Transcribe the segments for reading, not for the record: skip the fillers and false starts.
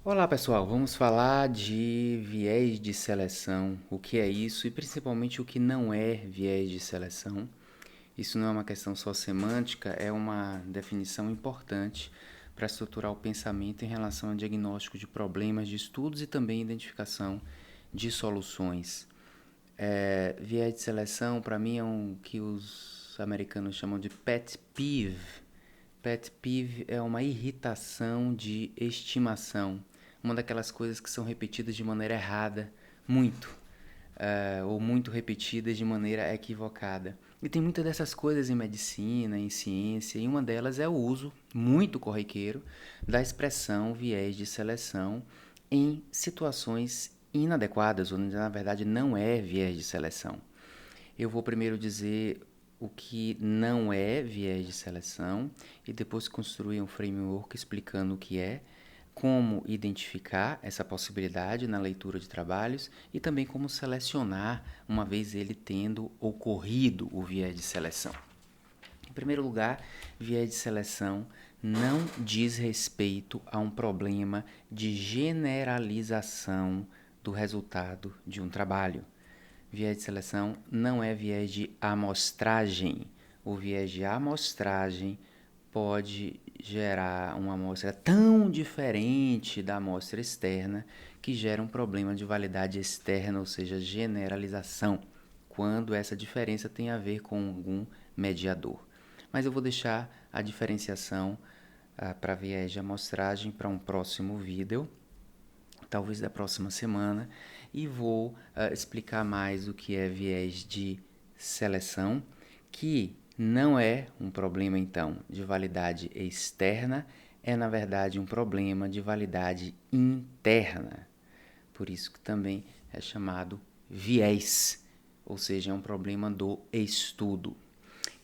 Olá pessoal, vamos falar de viés de seleção, o que é isso e principalmente o que não é viés de seleção. Isso não é uma questão só semântica, é uma definição importante para estruturar o pensamento em relação ao diagnóstico de problemas de estudos e também identificação de soluções. Viés de seleção, para mim, é um que os americanos chamam de pet peeve. Pet peeve é uma irritação de estimação, uma daquelas coisas que são repetidas de maneira errada, muito, ou muito repetidas de maneira equivocada. E tem muitas dessas coisas em medicina, em ciência, e uma delas é o uso muito corriqueiro da expressão viés de seleção em situações inadequadas, onde na verdade não é viés de seleção. Eu vou primeiro dizer o que não é viés de seleção e depois construir um framework explicando o que é, como identificar essa possibilidade na leitura de trabalhos e também como selecionar uma vez ele tendo ocorrido o viés de seleção. Em primeiro lugar, viés de seleção não diz respeito a um problema de generalização do resultado de um trabalho. Viés de seleção não é viés de amostragem. O viés de amostragem pode gerar uma amostra tão diferente da amostra externa que gera um problema de validade externa, ou seja, generalização, quando essa diferença tem a ver com algum mediador. Mas eu vou deixar a diferenciação para viés de amostragem para um próximo vídeo, talvez da próxima semana, e vou explicar mais o que é viés de seleção, que não é um problema então de validade externa, é na verdade um problema de validade interna. Por isso que também é chamado viés, ou seja, é um problema do estudo.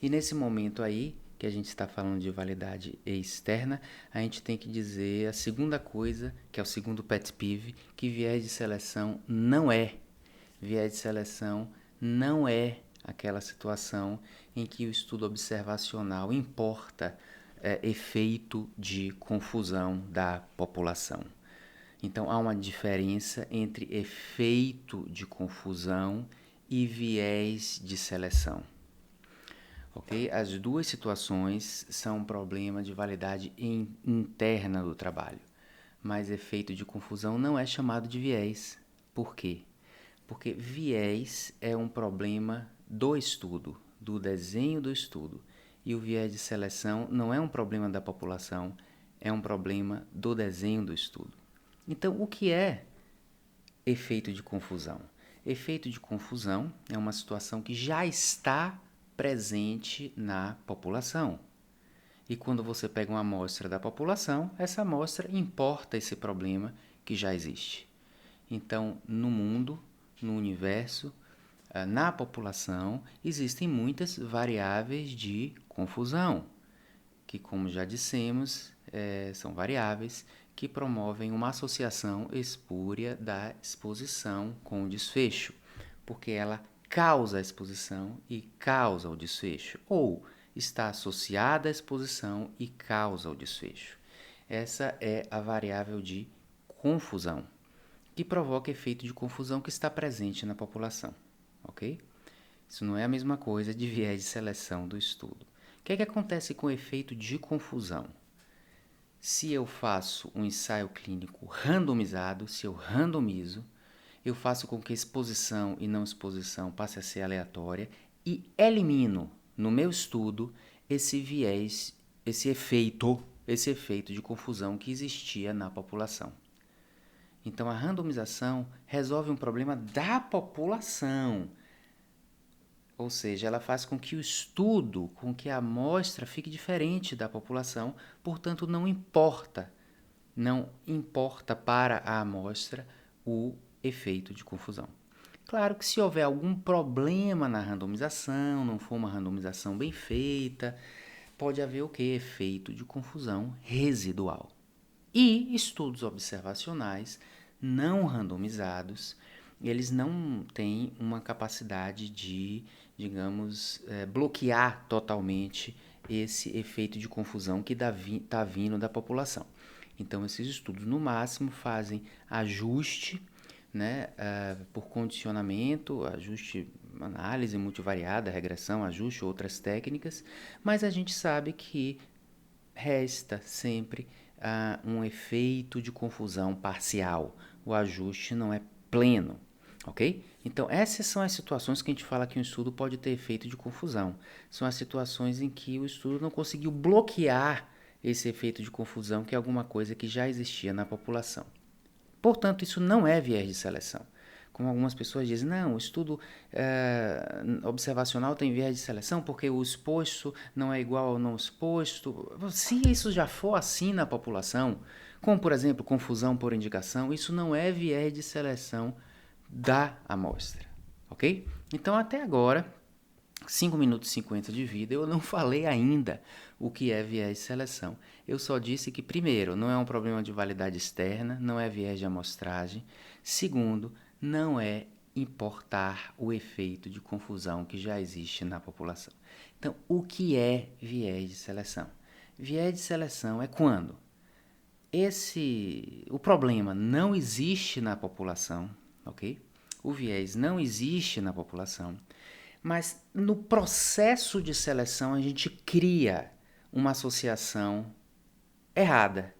E nesse momento aí, que a gente está falando de validade externa, a gente tem que dizer a segunda coisa, que é o segundo pet peeve, que viés de seleção não é. Viés de seleção não é aquela situação em que o estudo observacional importa efeito de confusão da população. Então há uma diferença entre efeito de confusão e viés de seleção. Ok? As duas situações são um problema de validade interna do trabalho, mas efeito de confusão não é chamado de viés. Por quê? Porque viés é um problema do estudo, do desenho do estudo, e o viés de seleção não é um problema da população, é um problema do desenho do estudo. Então, o que é efeito de confusão? Efeito de confusão é uma situação que já está presente na população. E quando você pega uma amostra da população, essa amostra importa esse problema que já existe. Então, no mundo, no universo, na população, existem muitas variáveis de confusão, que, como já dissemos, são variáveis que promovem uma associação espúria da exposição com o desfecho, porque ela causa a exposição e causa o desfecho, ou está associada à exposição e causa o desfecho. Essa é a variável de confusão, que provoca efeito de confusão que está presente na população, ok? Isso não é a mesma coisa de viés de seleção do estudo. O que é que acontece com o efeito de confusão? Se eu faço um ensaio clínico randomizado, se eu randomizo, eu faço com que exposição e não exposição passe a ser aleatória e elimino no meu estudo esse viés, esse efeito de confusão que existia na população. Então a randomização resolve um problema da população, ou seja, ela faz com que o estudo, com que a amostra fique diferente da população, portanto não importa para a amostra o efeito de confusão. Claro que se houver algum problema na randomização, não for uma randomização bem feita, pode haver o que? Efeito de confusão residual. E estudos observacionais não randomizados, eles não têm uma capacidade de, digamos, bloquear totalmente esse efeito de confusão que está vindo da população. Então, esses estudos, no máximo, fazem ajuste, né, por condicionamento, ajuste, análise multivariada, regressão, ajuste, outras técnicas, mas a gente sabe que resta sempre um efeito de confusão parcial. O ajuste não é pleno, ok? Então, essas são as situações que a gente fala que um estudo pode ter efeito de confusão. São as situações em que o estudo não conseguiu bloquear esse efeito de confusão, que é alguma coisa que já existia na população. Portanto, isso não é viés de seleção. Como algumas pessoas dizem, não, o estudo observacional tem viés de seleção porque o exposto não é igual ao não exposto. Se isso já for assim na população, como por exemplo confusão por indicação, isso não é viés de seleção da amostra, ok? Então até agora, 5 minutos e 50 de vida, eu não falei ainda o que é viés de seleção. Eu só disse que, primeiro, não é um problema de validade externa, não é viés de amostragem. Segundo, não é importar o efeito de confusão que já existe na população. Então, o que é viés de seleção? Viés de seleção é quando o problema não existe na população, ok? O viés não existe na população, mas no processo de seleção a gente cria uma associação errada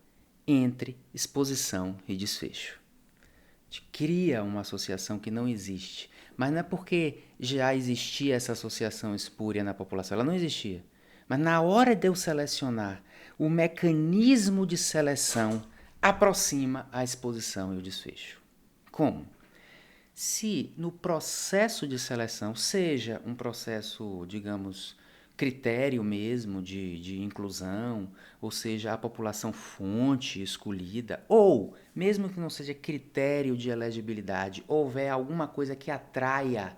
entre exposição e desfecho. A gente cria uma associação que não existe, mas não é porque já existia essa associação espúria na população, ela não existia. Mas na hora de eu selecionar, o mecanismo de seleção aproxima a exposição e o desfecho. Como? Se no processo de seleção, seja um processo, digamos, critério mesmo de inclusão, ou seja, a população fonte escolhida, ou mesmo que não seja critério de elegibilidade, houver alguma coisa que atraia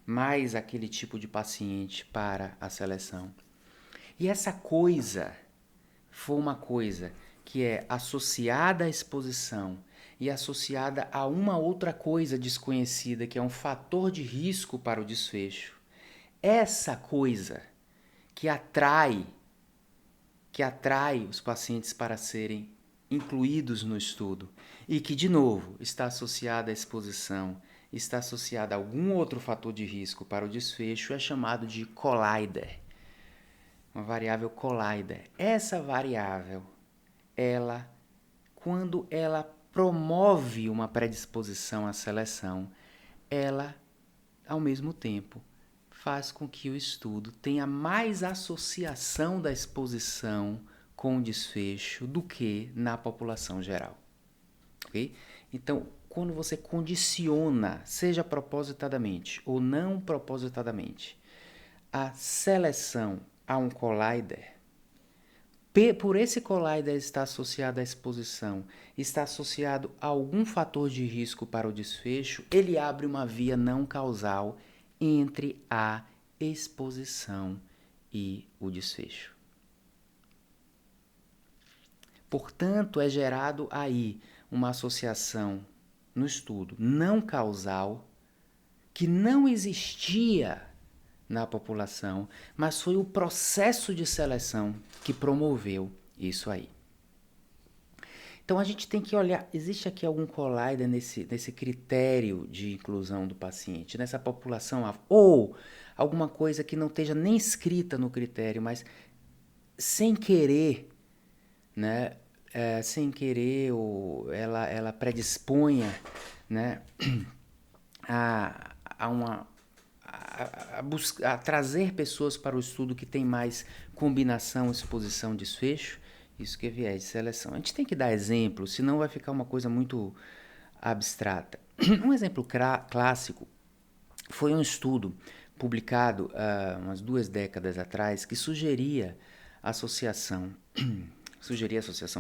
mais aquele tipo de paciente para a seleção. E essa coisa for uma coisa que é associada à exposição e associada a uma outra coisa desconhecida, que é um fator de risco para o desfecho, essa coisa que atrai os pacientes para serem incluídos no estudo e que, de novo, está associada à exposição, está associada a algum outro fator de risco para o desfecho, é chamado de collider. Uma variável collider. Essa variável, quando ela promove uma predisposição à seleção, ela, ao mesmo tempo, faz com que o estudo tenha mais associação da exposição com o desfecho do que na população geral. Okay? Então, quando você condiciona, seja propositadamente ou não propositadamente, a seleção a um collider, por esse collider estar associado à exposição, está associado a algum fator de risco para o desfecho, ele abre uma via não causal entre a exposição e o desfecho. Portanto, é gerado aí uma associação no estudo não causal que não existia na população, mas foi o processo de seleção que promoveu isso aí. Então a gente tem que olhar, existe aqui algum collider nesse critério de inclusão do paciente, nessa população, ou alguma coisa que não esteja nem escrita no critério, mas sem querer, né, sem querer, ela predisponha, né, a trazer pessoas para o estudo que tem mais combinação, exposição, desfecho. Isso que é viés de seleção. A gente tem que dar exemplo, senão vai ficar uma coisa muito abstrata. Um exemplo clássico foi um estudo publicado umas 2 décadas atrás que sugeria associação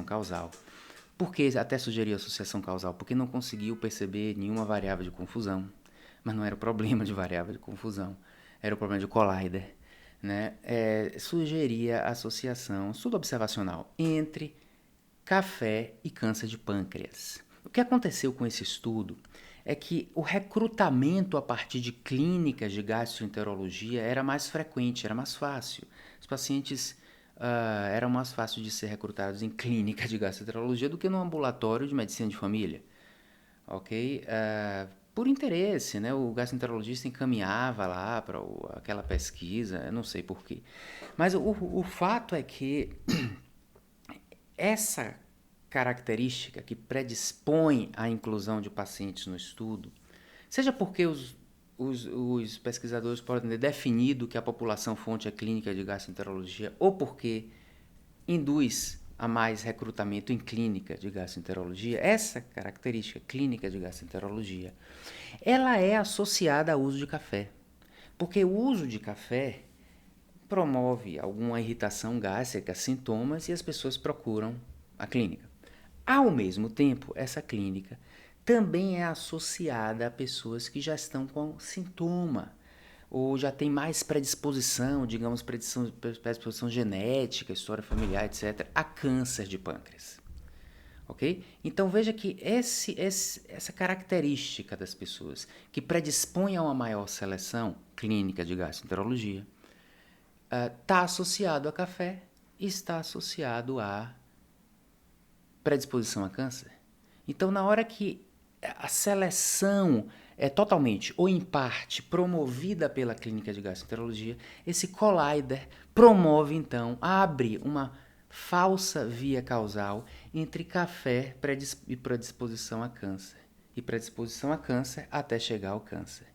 causal. Por que até sugeria associação causal? Porque não conseguiu perceber nenhuma variável de confusão. Mas não era o problema de variável de confusão, era o problema de collider. Né? Sugeria associação, estudo observacional, entre café e câncer de pâncreas. O que aconteceu com esse estudo é que o recrutamento a partir de clínicas de gastroenterologia era mais frequente, era mais fácil. Os pacientes eram mais fáceis de ser recrutados em clínica de gastroenterologia do que no ambulatório de medicina de família, ok? Por interesse, né? O gastroenterologista encaminhava lá para aquela pesquisa, eu não sei por quê. Mas o fato é que essa característica que predispõe à inclusão de pacientes no estudo, seja porque os pesquisadores podem ter definido que a população fonte é clínica de gastroenterologia, ou porque induz a mais recrutamento em clínica de gastroenterologia, essa característica clínica de gastroenterologia, ela é associada ao uso de café. Porque o uso de café promove alguma irritação gástrica, sintomas, e as pessoas procuram a clínica. Ao mesmo tempo, essa clínica também é associada a pessoas que já estão com sintoma ou já tem mais predisposição, digamos, predisposição genética, história familiar, etc., a câncer de pâncreas. Ok? Então veja que essa característica das pessoas que predispõem a uma maior seleção clínica de gastroenterologia está associado a café e está associado a predisposição a câncer. Então, na hora que a seleção é totalmente ou em parte promovida pela clínica de gastroenterologia, esse collider promove então, abre uma falsa via causal entre café e predisposição a câncer, e predisposição a câncer até chegar ao câncer.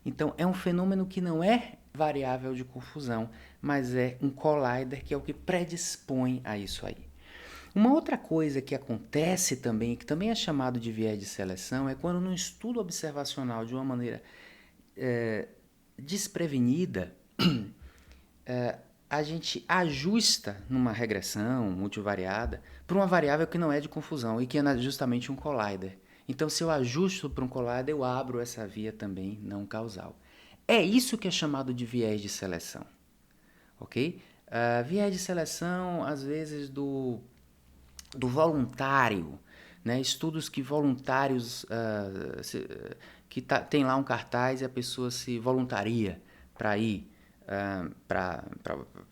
Então, é um fenômeno que não é variável de confusão, mas é um collider que é o que predispõe a isso aí. Uma outra coisa que acontece também, que também é chamado de viés de seleção, é quando num estudo observacional de uma maneira desprevenida, a gente ajusta numa regressão multivariada para uma variável que não é de confusão e que é justamente um collider. Então, se eu ajusto para um collider, eu abro essa via também não causal. É isso que é chamado de viés de seleção, ok? Viés de seleção, às vezes, do voluntário, né? Estudos que voluntários tem lá um cartaz e a pessoa se voluntaria para ir para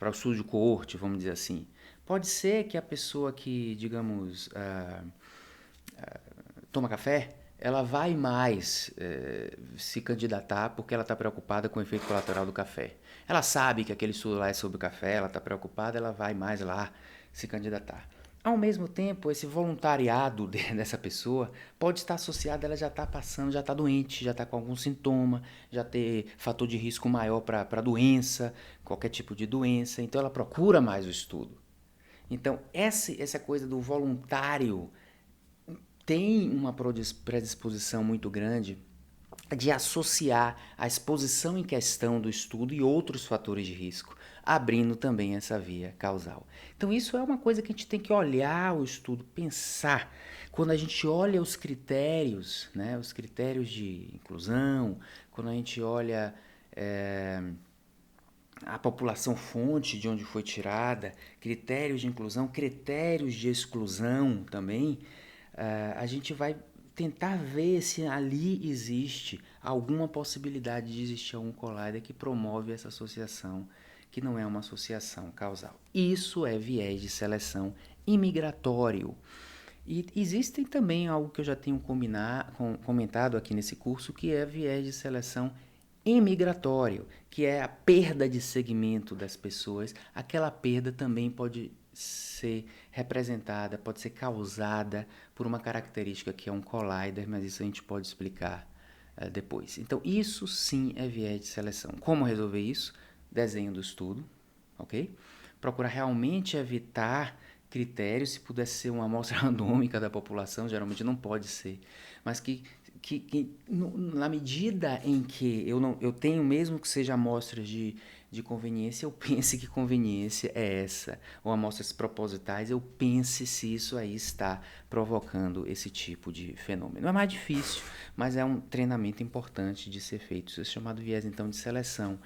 o estudo de coorte, vamos dizer assim. Pode ser que a pessoa que, digamos, toma café, ela vai mais se candidatar porque ela está preocupada com o efeito colateral do café. Ela sabe que aquele estudo lá é sobre o café, ela está preocupada, ela vai mais lá se candidatar. Ao mesmo tempo, esse voluntariado dessa pessoa pode estar associado, ela já está passando, já está doente, já está com algum sintoma, já ter fator de risco maior para doença, qualquer tipo de doença, então ela procura mais o estudo. Então, essa coisa do voluntário tem uma predisposição muito grande de associar a exposição em questão do estudo e outros fatores de risco, abrindo também essa via causal. Então isso é uma coisa que a gente tem que olhar o estudo, pensar. Quando a gente olha os critérios, né, os critérios de inclusão, quando a gente olha a população fonte de onde foi tirada, critérios de inclusão, critérios de exclusão também, a gente vai tentar ver se ali existe alguma possibilidade de existir algum collider que promove essa associação, que não é uma associação causal. Isso é viés de seleção imigratório. E existem também algo que eu já tenho comentado aqui nesse curso, que é viés de seleção emigratório, que é a perda de segmento das pessoas. Aquela perda também pode ser representada, pode ser causada por uma característica que é um collider, mas isso a gente pode explicar depois. Então, isso sim é viés de seleção. Como resolver isso? Desenho do estudo, ok? Procurar realmente evitar critérios, se pudesse ser uma amostra randômica da população, geralmente não pode ser, mas que na medida em que eu tenho, mesmo que seja amostras de conveniência, eu pense que conveniência é essa, ou amostras propositais, eu pense se isso aí está provocando esse tipo de fenômeno. Não é mais difícil, mas é um treinamento importante de ser feito. Isso é chamado viés, então, de seleção.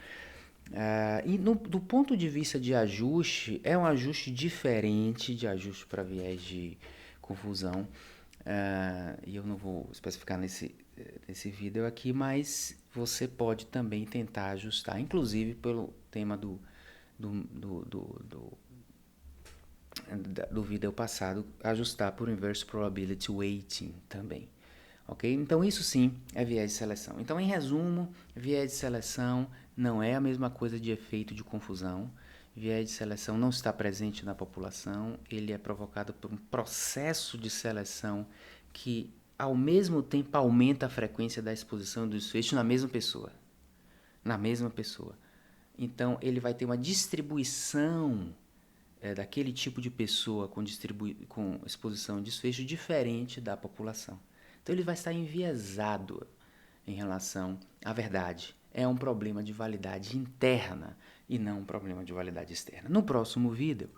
Do ponto de vista de ajuste, é um ajuste diferente de ajuste para viés de confusão. E eu não vou especificar nesse vídeo aqui, mas você pode também tentar ajustar, inclusive pelo tema do vídeo passado, ajustar por Inverse Probability Weighting também. Ok? Então isso sim é viés de seleção. Então, em resumo, viés de seleção não é a mesma coisa de efeito de confusão. Viés de seleção não está presente na população, ele é provocado por um processo de seleção que, ao mesmo tempo, aumenta a frequência da exposição do desfecho na mesma pessoa. Na mesma pessoa. Então, ele vai ter uma distribuição daquele tipo de pessoa com exposição e desfecho diferente da população. Então ele vai estar enviesado em relação à verdade. É um problema de validade interna e não um problema de validade externa. No próximo vídeo,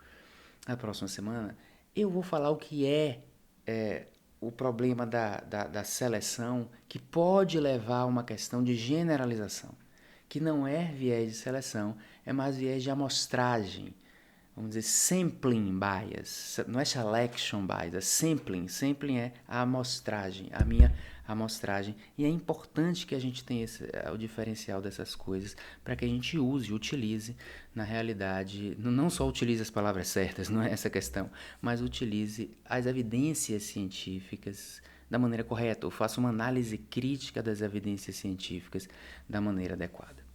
na próxima semana, eu vou falar o que é o problema da seleção que pode levar a uma questão de generalização, que não é viés de seleção, é mais viés de amostragem. Vamos dizer, sampling bias, não é selection bias, é sampling. Sampling é a amostragem, a minha amostragem. E é importante que a gente tenha o diferencial dessas coisas para que a gente utilize na realidade, não só utilize as palavras certas, não é essa a questão, mas utilize as evidências científicas da maneira correta, ou faça uma análise crítica das evidências científicas da maneira adequada.